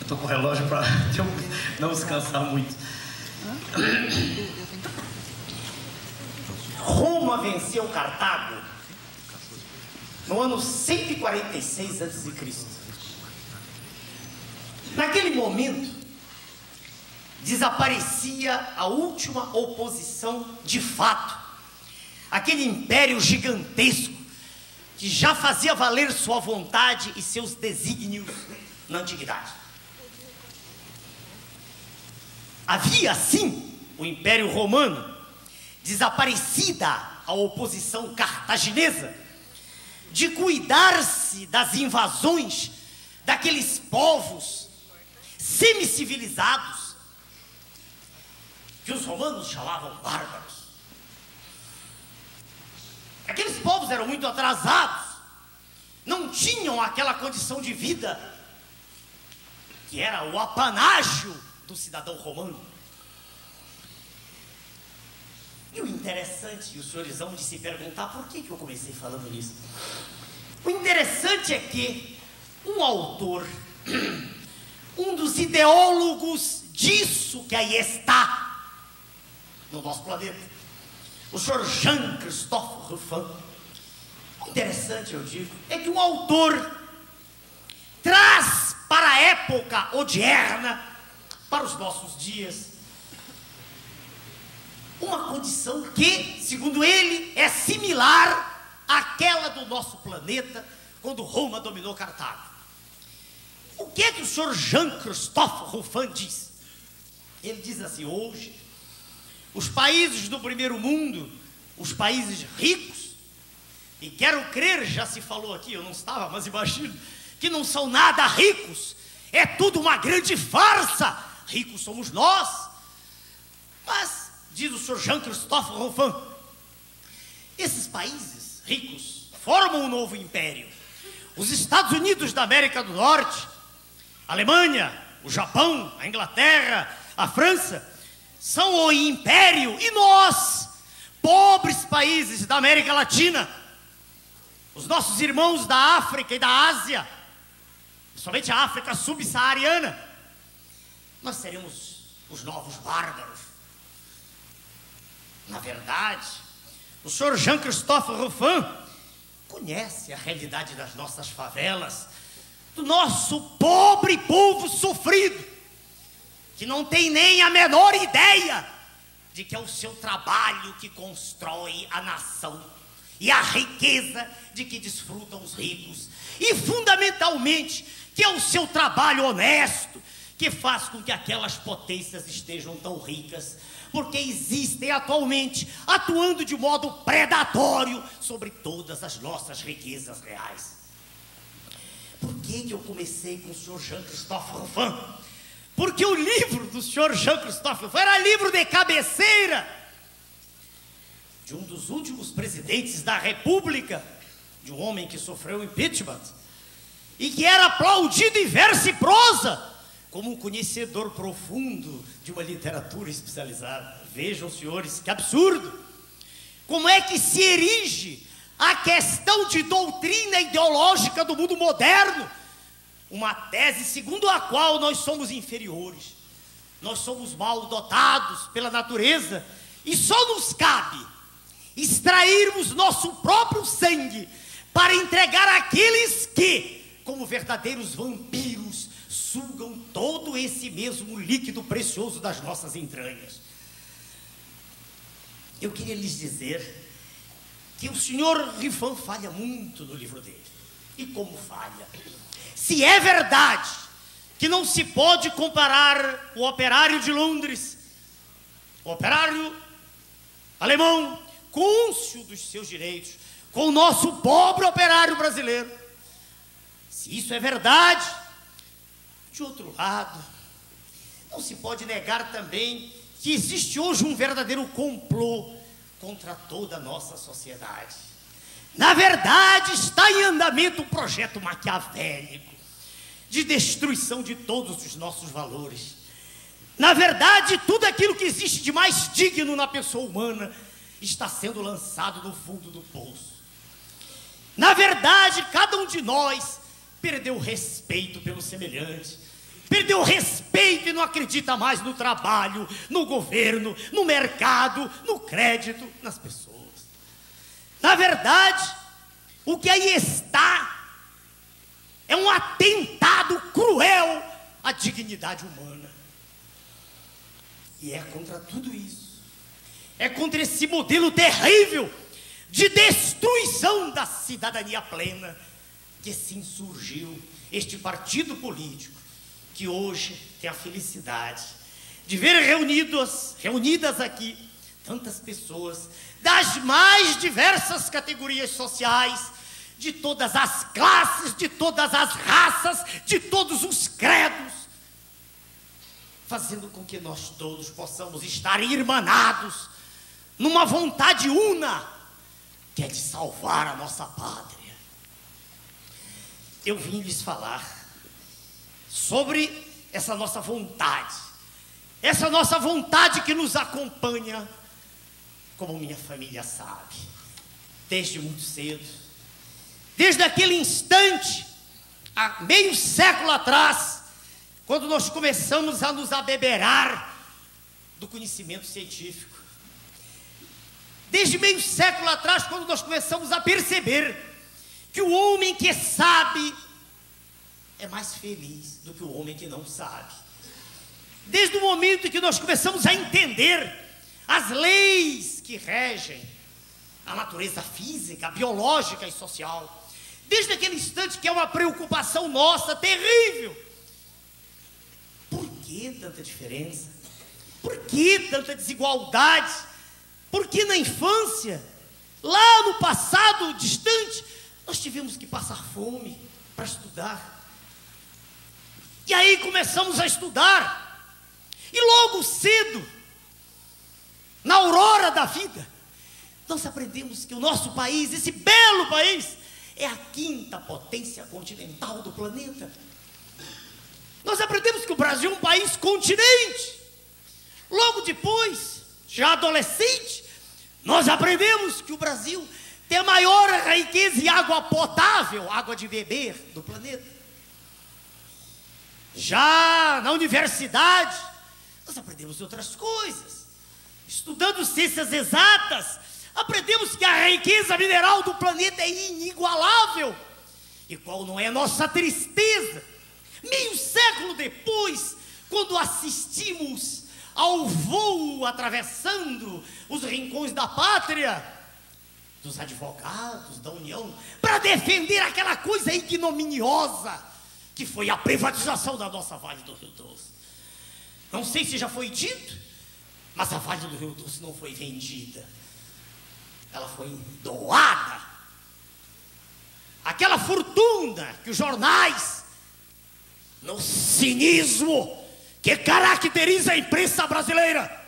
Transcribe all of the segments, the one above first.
tô com o relógio para não descansar muito. Roma venceu Cartago no ano 146 a.C. Naquele momento, desaparecia a última oposição de fato. Aquele império gigantesco que já fazia valer sua vontade e seus desígnios na antiguidade. Havia, assim, o Império Romano, desaparecida a oposição cartaginesa, de cuidar-se das invasões daqueles povos semicivilizados, que os romanos chamavam bárbaros. Aqueles povos eram muito atrasados, não tinham aquela condição de vida que era o apanágio do cidadão romano. E o interessante, e os senhores vão de se perguntar por que eu comecei falando nisso. O interessante é que um autor, um dos ideólogos disso que aí está no nosso planeta, o senhor Jean-Christophe Rufin, o interessante, eu digo, é que um autor traz para a época odierna, para os nossos dias, uma condição que, segundo ele, é similar àquela do nosso planeta quando Roma dominou Cartago. O que é que o senhor Jean-Christophe Rufin diz? Ele diz assim: hoje, os países do primeiro mundo, os países ricos, e quero crer, já se falou aqui, eu não estava, mas imagino, que não são nada ricos, é tudo uma grande farsa, ricos somos nós. Mas, diz o senhor Jean-Christophe Rufin, esses países ricos formam um novo império. Os Estados Unidos da América do Norte, a Alemanha, o Japão, a Inglaterra, a França, são o império, e nós, pobres países da América Latina, os nossos irmãos da África e da Ásia, somente a África subsaariana, nós seremos os novos bárbaros. Na verdade, o senhor Jean-Christophe Rufin conhece a realidade das nossas favelas, do nosso pobre povo sofrido, que não tem nem a menor ideia de que é o seu trabalho que constrói a nação e a riqueza de que desfrutam os ricos, e fundamentalmente que é o seu trabalho honesto que faz com que aquelas potências estejam tão ricas, porque existem atualmente atuando de modo predatório sobre todas as nossas riquezas reais. Por que eu comecei com o senhor Jean-Christophe Rufin? Porque o livro do senhor Jean-Christophe Rufin era livro de cabeceira de um dos últimos presidentes da República, de um homem que sofreu impeachment e que era aplaudido em verso e prosa como um conhecedor profundo de uma literatura especializada. Vejam, senhores, que absurdo! Como é que se erige a questão de doutrina ideológica do mundo moderno? Uma tese segundo a qual nós somos inferiores, nós somos mal dotados pela natureza, e só nos cabe extrairmos nosso próprio sangue para entregar àqueles que, como verdadeiros vampiros, sugam todo esse mesmo líquido precioso das nossas entranhas. Eu queria lhes dizer que o senhor Rufin falha muito no livro dele. E como falha? Se é verdade que não se pode comparar o operário de Londres, o operário alemão, cônscio dos seus direitos, com o nosso pobre operário brasileiro, se isso é verdade, de outro lado, não se pode negar também que existe hoje um verdadeiro complô contra toda a nossa sociedade. Na verdade, está em andamento um projeto maquiavélico de destruição de todos os nossos valores. Na verdade, tudo aquilo que existe de mais digno na pessoa humana está sendo lançado no fundo do poço. Na verdade, cada um de nós perdeu o respeito pelo semelhante, perdeu o respeito e não acredita mais no trabalho, no governo, no mercado, no crédito, nas pessoas. Na verdade, o que aí está é um atentado cruel à dignidade humana. E é contra tudo isso, é contra esse modelo terrível de destruição da cidadania plena que se insurgiu este partido político, que hoje tem a felicidade de ver reunidas aqui tantas pessoas das mais diversas categorias sociais, de todas as classes, de todas as raças, de todos os credos, fazendo com que nós todos possamos estar irmanados numa vontade una, que é de salvar a nossa pátria. Eu vim lhes falar sobre essa nossa vontade que nos acompanha, como minha família sabe, desde muito cedo, desde aquele instante, há meio século atrás, quando nós começamos a nos abeberar do conhecimento científico. Desde meio século atrás, quando nós começamos a perceber que o homem que sabe é mais feliz do que o homem que não sabe. Desde o momento em que nós começamos a entender as leis que regem a natureza física, biológica e social. Desde aquele instante que é uma preocupação nossa terrível. Por que tanta diferença? Por que tanta desigualdade? Porque na infância, lá no passado distante, nós tivemos que passar fome para estudar. E aí começamos a estudar. E logo cedo, na aurora da vida, nós aprendemos que o nosso país, esse belo país, é a quinta potência continental do planeta. Nós aprendemos que o Brasil é um país continente. Logo depois, já adolescente, nós aprendemos que o Brasil tem a maior riqueza em água potável, água de beber do planeta. Já na universidade, nós aprendemos outras coisas. Estudando ciências exatas, aprendemos que a riqueza mineral do planeta é inigualável. E qual não é a nossa tristeza? Meio século depois, quando assistimos ao voo atravessando os rincões da pátria, dos advogados da União, para defender aquela coisa ignominiosa que foi a privatização da nossa Vale do Rio Doce. Não sei se já foi dito, mas a Vale do Rio Doce não foi vendida, ela foi doada. Aquela fortuna que os jornais, no cinismo que caracteriza a imprensa brasileira,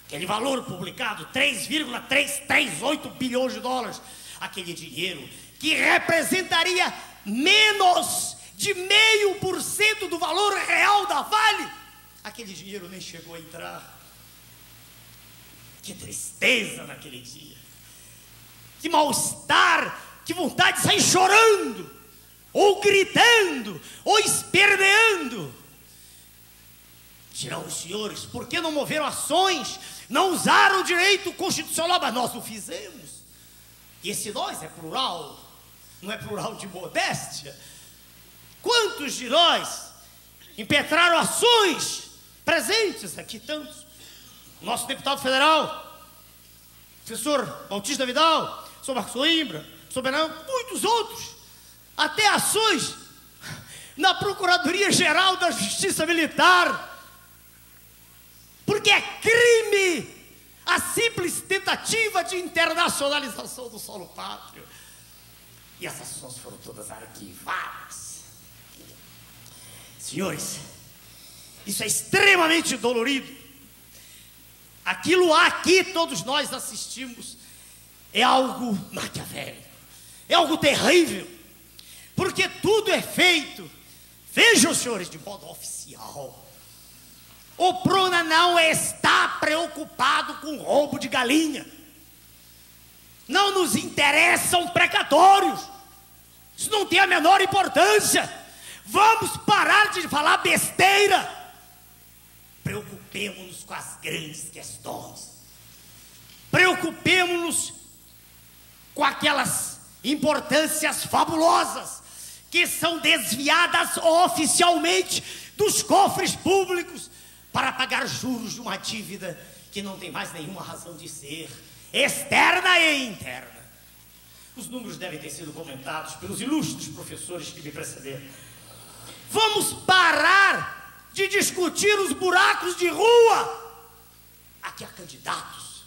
aquele valor publicado, 3,338 bilhões de dólares, aquele dinheiro que representaria menos de 0,5% do valor real da Vale, aquele dinheiro nem chegou a entrar. Que tristeza naquele dia, que mal-estar, que vontade de sair chorando, ou gritando, ou esperneando. Dirão os senhores, por que não moveram ações, não usaram o direito constitucional? Mas nós o fizemos. E esse nós é plural, não é plural de modéstia. Quantos de nós impetraram ações presentes aqui, tantos? Nosso deputado federal, professor Bautista Vidal, professor Marcos Coimbra, professor Bernardo, muitos outros. Até ações na Procuradoria-Geral da Justiça Militar, porque é crime a simples tentativa de internacionalização do solo pátrio. E essas ações foram todas arquivadas. Senhores, isso é extremamente dolorido. Aquilo a que todos nós assistimos é algo maquiavélico, é algo terrível. Porque tudo é feito, vejam, senhores, de modo oficial. O Prona não está preocupado com roubo de galinha. Não nos interessam precatórios. Isso não tem a menor importância. Vamos parar de falar besteira. Preocupemos-nos com as grandes questões. Preocupemos-nos com aquelas importâncias fabulosas que são desviadas oficialmente dos cofres públicos para pagar juros de uma dívida que não tem mais nenhuma razão de ser, externa e interna. Os números devem ter sido comentados pelos ilustres professores que me precederam. Vamos parar de discutir os buracos de rua. Aqui há candidatos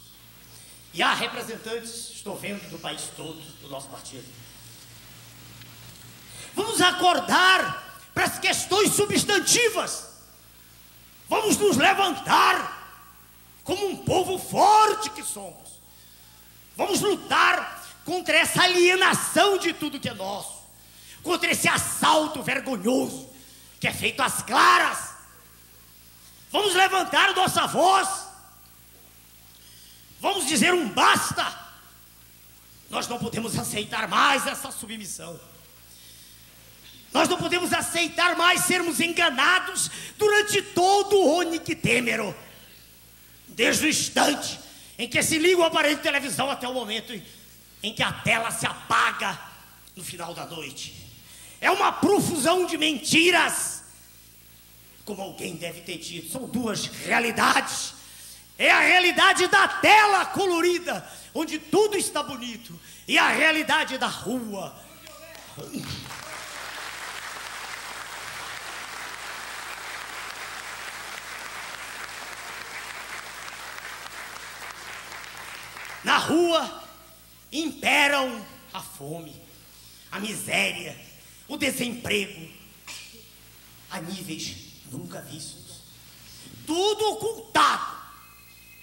e há representantes, estou vendo, do país todo, do nosso partido. Vamos acordar para as questões substantivas. Vamos nos levantar como um povo forte que somos. Vamos lutar contra essa alienação de tudo que é nosso, contra esse assalto vergonhoso que é feito às claras. Vamos levantar nossa voz. Vamos dizer um basta. Nós não podemos aceitar mais essa submissão. Nós não podemos aceitar mais sermos enganados durante todo o oniquitêmero. Desde o instante em que se liga o aparelho de televisão até o momento em que a tela se apaga no final da noite. É uma profusão de mentiras. Como alguém deve ter dito, são duas realidades. É a realidade da tela colorida, onde tudo está bonito, e a realidade da rua. Na rua imperam a fome, a miséria, o desemprego, a níveis nunca vistos. Tudo ocultado.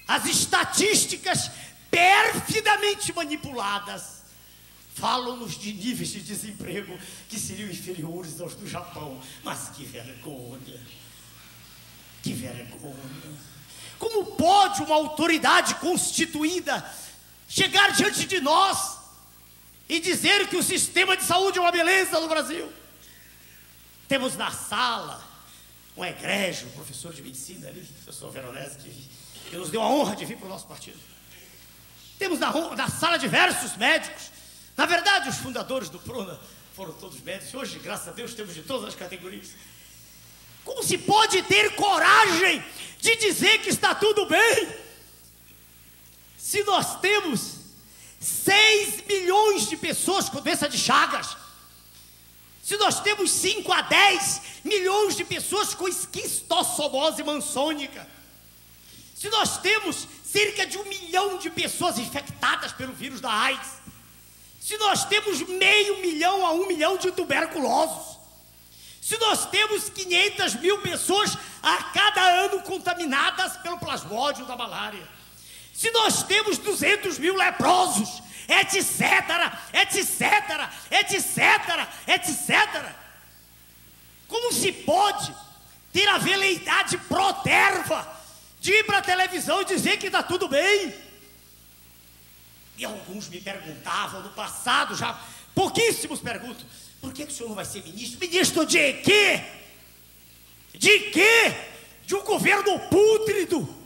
As estatísticas perfidamente manipuladas falam-nos de níveis de desemprego que seriam inferiores aos do Japão. Mas que vergonha! Que vergonha! Como pode uma autoridade constituída chegar diante de nós e dizer que o sistema de saúde é uma beleza no Brasil? Temos na sala um egrégio professor de medicina ali, professor Veronese, que nos deu a honra de vir para o nosso partido. Temos na sala diversos médicos. Na verdade, os fundadores do PRONA foram todos médicos. Hoje, graças a Deus, temos de todas as categorias. Como se pode ter coragem de dizer que está tudo bem, se nós temos 6 milhões de pessoas com doença de Chagas, se nós temos 5 a 10 milhões de pessoas com esquistossomose maçônica, se nós temos cerca de 1 milhão de pessoas infectadas pelo vírus da AIDS, se nós temos 500 mil a 1 milhão de tuberculosos, se nós temos 500 mil pessoas a cada ano contaminadas pelo plasmódio da malária, se nós temos 200 mil leprosos, etc, etc, etc, etc. Como se pode ter a veleidade proterva de ir para a televisão e dizer que está tudo bem? E alguns me perguntavam no passado, já pouquíssimos perguntam, por que o senhor não vai ser ministro? Ministro de quê? De quê? De um governo pútrido,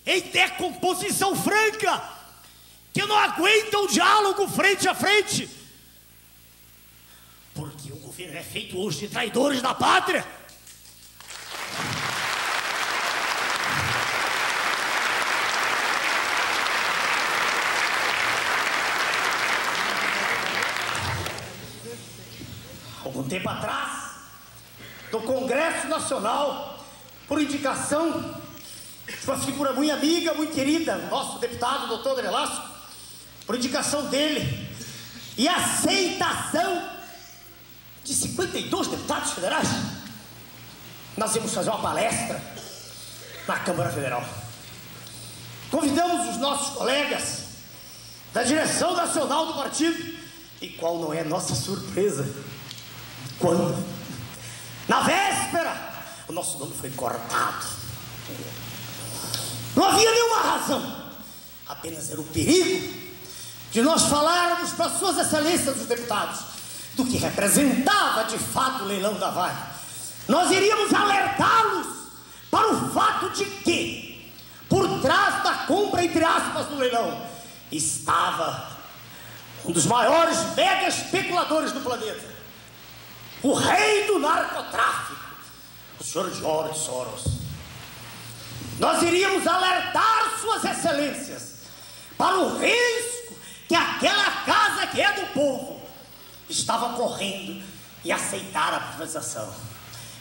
em decomposição franca, que não aguenta o diálogo frente a frente. Porque o governo é feito hoje de traidores da pátria. Algum tempo atrás, no Congresso Nacional, por indicação de uma figura muito amiga, muito querida, nosso deputado, doutor André Velasco, por indicação dele e aceitação de 52 deputados federais, nós íamos fazer uma palestra na Câmara Federal. Convidamos os nossos colegas da direção nacional do partido, e qual não é nossa surpresa quando, na véspera, o nosso nome foi cortado. Não havia nenhuma razão, apenas era o perigo de nós falarmos para suas excelências os deputados do que representava de fato o leilão da Vale. Nós iríamos alertá-los para o fato de que, por trás da compra, entre aspas, do leilão, estava um dos maiores mega especuladores do planeta, o rei do narcotráfico, o senhor George Soros. Nós iríamos alertar suas excelências para o risco que aquela casa que é do povo estava correndo e aceitar a privatização.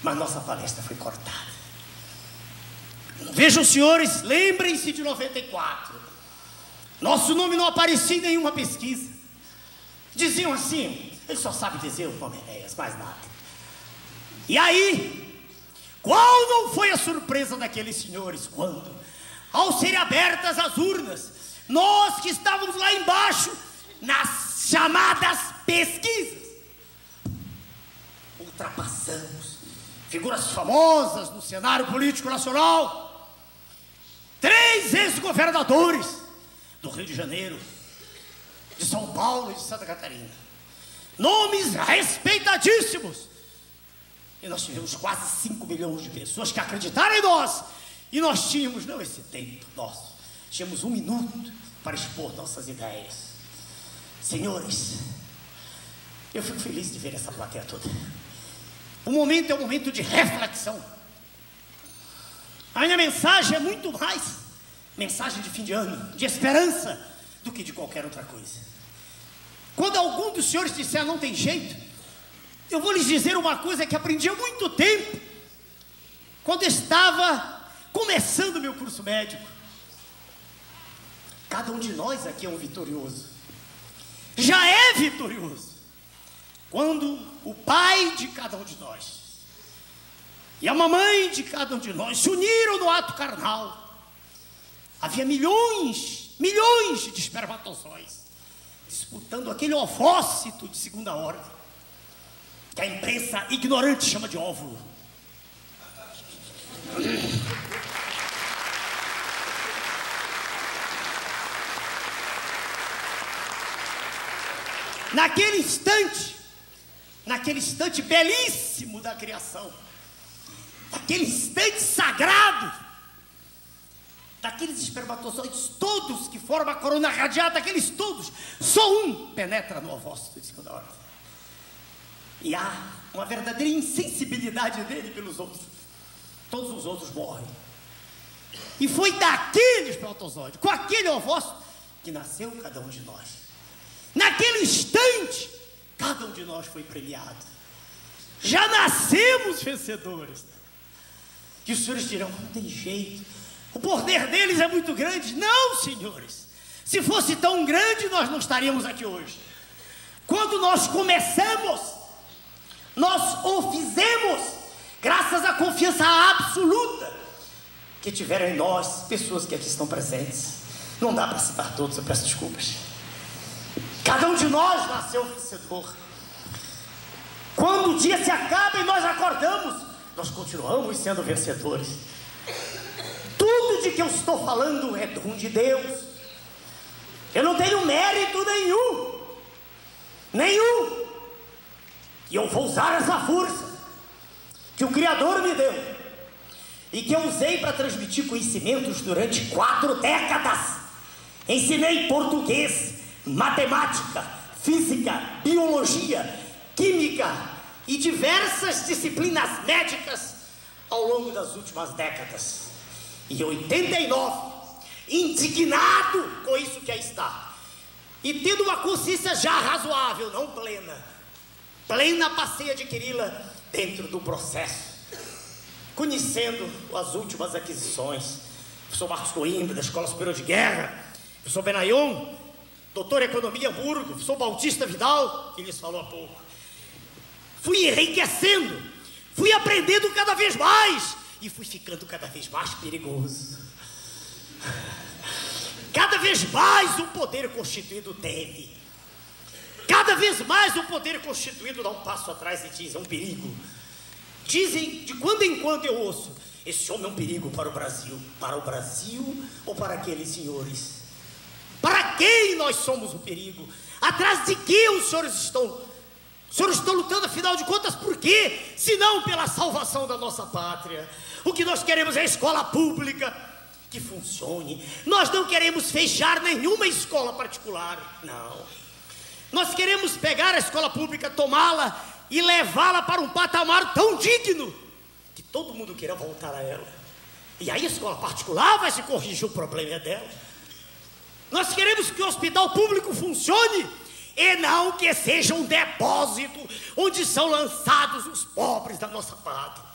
Mas nossa palestra foi cortada. Vejam, senhores, lembrem-se de 94. Nosso nome não aparecia em nenhuma pesquisa. Diziam assim: ele só sabe dizer o nome Enéas, mais nada. E aí, qual não foi a surpresa daqueles senhores quando, ao serem abertas as urnas, nós que estávamos lá embaixo, nas chamadas pesquisas, ultrapassamos figuras famosas no cenário político nacional, 3 ex-governadores do Rio de Janeiro, de São Paulo e de Santa Catarina, nomes respeitadíssimos. E nós tivemos quase 5 milhões de pessoas que acreditaram em nós. E nós tínhamos, não esse tempo nosso, tínhamos 1 minuto para expor nossas ideias. Senhores, eu fico feliz de ver essa plateia toda. O momento é um momento de reflexão. A minha mensagem é muito mais mensagem de fim de ano, de esperança, do que de qualquer outra coisa. Quando algum dos senhores disser não tem jeito, eu vou lhes dizer uma coisa que aprendi há muito tempo, quando estava começando o meu curso médico. Cada um de nós aqui é um vitorioso. Já é vitorioso quando o pai de cada um de nós e a mamãe de cada um de nós se uniram no ato carnal. Havia milhões de espermatozoides disputando aquele ovócito de segunda ordem, que a imprensa ignorante chama de óvulo. Naquele instante belíssimo da criação, naquele instante sagrado, daqueles espermatozoides todos que formam a corona radiata, aqueles todos, só um penetra no ovócito de segunda ordem. E há uma verdadeira insensibilidade dele pelos outros. Todos os outros morrem. E foi daquele espermatozoide, com aquele ovócito, que nasceu cada um de nós. Naquele instante, cada um de nós foi premiado. Já nascemos vencedores. E os senhores dirão: não tem jeito, o poder deles é muito grande. Não, senhores, se fosse tão grande, nós não estaríamos aqui hoje. Quando nós começamos, nós o fizemos graças à confiança absoluta que tiveram em nós pessoas que aqui estão presentes. Não dá para citar todos, eu peço desculpas. Cada um de nós nasceu vencedor. Quando o dia se acaba e nós acordamos, nós continuamos sendo vencedores. Tudo de que eu estou falando é dom de Deus. Eu não tenho mérito nenhum. E eu vou usar essa força que o Criador me deu e que eu usei para transmitir conhecimentos durante 4 décadas. Ensinei português, matemática, física, biologia, química e diversas disciplinas médicas ao longo das últimas décadas. E em 89, indignado com isso que aí está, e tendo uma consciência já razoável, não plena passei a adquiri-la dentro do processo, conhecendo as últimas aquisições. Professor Marcos Coimbra, da Escola Superior de Guerra, professor Benayon, doutor em Economia Hamburgo, professor Bautista Vidal, que lhes falou há pouco. Fui enriquecendo, fui aprendendo cada vez mais e fui ficando cada vez mais perigoso. Cada vez mais o poder constituído teme. Cada vez mais o poder constituído dá um passo atrás e diz: é um perigo. Dizem, de quando em quando eu ouço: esse homem é um perigo para o Brasil. Para o Brasil ou para aqueles senhores? Para quem nós somos um perigo? Atrás de que os senhores estão Os senhores estão lutando, afinal de contas, por quê? Se não pela salvação da nossa pátria. O que nós queremos é escola pública que funcione. Nós não queremos fechar nenhuma escola particular, não. Nós queremos pegar a escola pública, tomá-la e levá-la para um patamar tão digno que todo mundo queira voltar a ela. E aí a escola particular vai se corrigir o problema dela. Nós queremos que o hospital público funcione e não que seja um depósito onde são lançados os pobres da nossa pátria.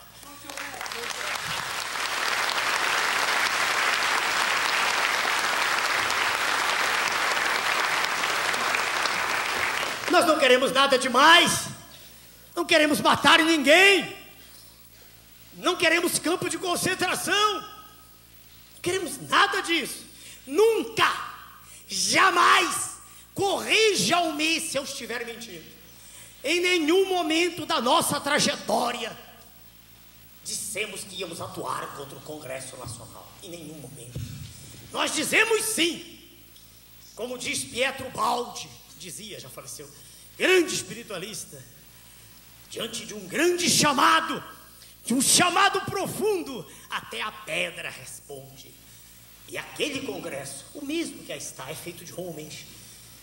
Nós não queremos nada demais, não queremos matar ninguém, não queremos campo de concentração, não queremos nada disso. Nunca, jamais, corrijam-me se eu estiver mentindo. Em nenhum momento da nossa trajetória dissemos que íamos atuar contra o Congresso Nacional. Em nenhum momento. Nós dizemos sim, como diz Pietro Baldi, dizia, já faleceu, grande espiritualista, diante de um grande chamado, de um chamado profundo, até a pedra responde. E aquele congresso, o mesmo que aí está, é feito de homens,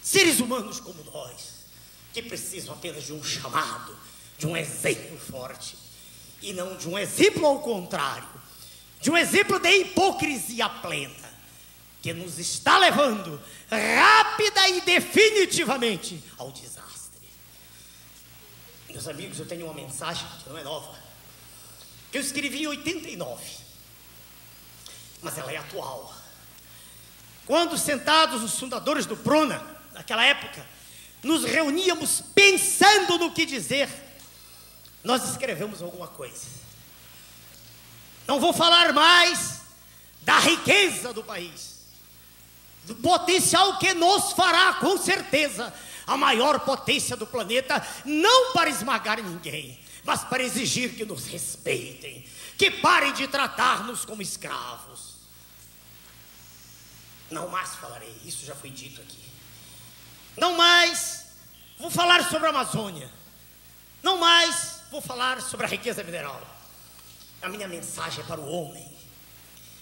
seres humanos como nós, que precisam apenas de um chamado, de um exemplo forte, e não de um exemplo ao contrário, de um exemplo de hipocrisia plena, que nos está levando rápida e definitivamente ao desastre. Meus amigos, eu tenho uma mensagem que não é nova, que eu escrevi em 89, mas ela é atual. Quando sentados os fundadores do Prona, naquela época, nos reuníamos pensando no que dizer, nós escrevemos alguma coisa. Não vou falar mais da riqueza do país, do potencial que nos fará, com certeza, a maior potência do planeta, não para esmagar ninguém, mas para exigir que nos respeitem, que parem de tratar-nos como escravos. Não mais falarei, isso já foi dito aqui. Não mais vou falar sobre a Amazônia. Não mais vou falar sobre a riqueza mineral. A minha mensagem é para o homem,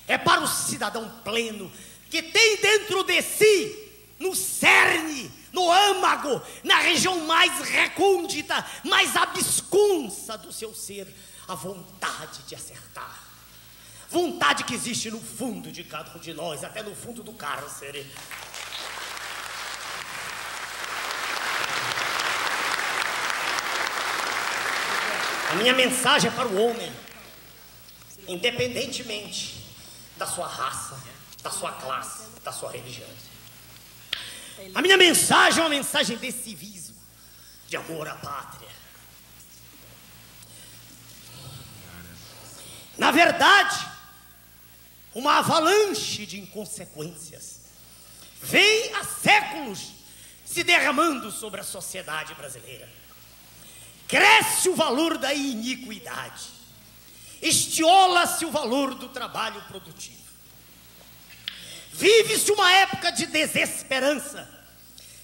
é para o cidadão pleno, que tem dentro de si, no cerne, no âmago, na região mais recôndita, mais absconsa do seu ser, a vontade de acertar. Vontade que existe no fundo de cada um de nós, até no fundo do cárcere. A minha mensagem é para o homem, independentemente da sua raça, da sua classe, da sua religião. A minha mensagem é uma mensagem de civismo, de amor à pátria. Na verdade, uma avalanche de inconsequências vem há séculos se derramando sobre a sociedade brasileira. Cresce o valor da iniquidade, estiola-se o valor do trabalho produtivo. Vive-se uma época de desesperança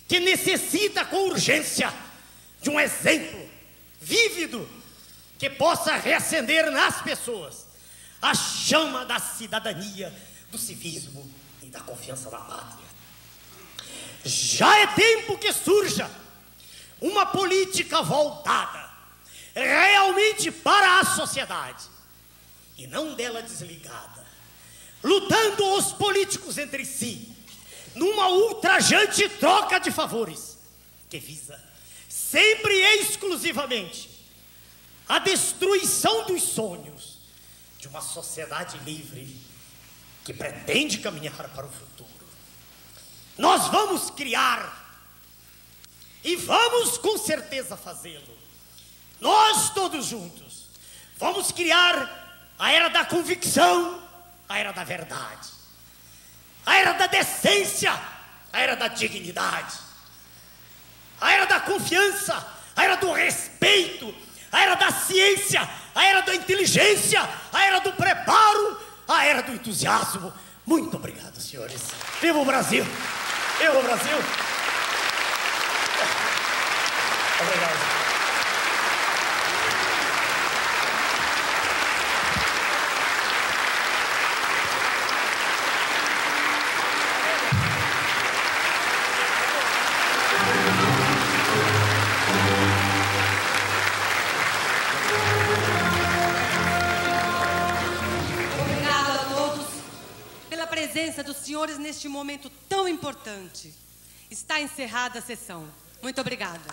que necessita com urgência de um exemplo vívido que possa reacender nas pessoas a chama da cidadania, do civismo e da confiança na pátria. Já é tempo que surja uma política voltada realmente para a sociedade e não dela desligada, lutando os políticos entre si, numa ultrajante troca de favores, que visa sempre e exclusivamente a destruição dos sonhos de uma sociedade livre que pretende caminhar para o futuro. Nós vamos criar, e vamos com certeza fazê-lo, nós todos juntos, vamos criar a era da convicção, a era da verdade, a era da decência, a era da dignidade, a era da confiança, a era do respeito, a era da ciência, a era da inteligência, a era do preparo, a era do entusiasmo. Muito obrigado, senhores. Viva o Brasil! Viva o Brasil! Obrigado. presença dos senhores neste momento tão importante. Está encerrada a sessão. Muito obrigada.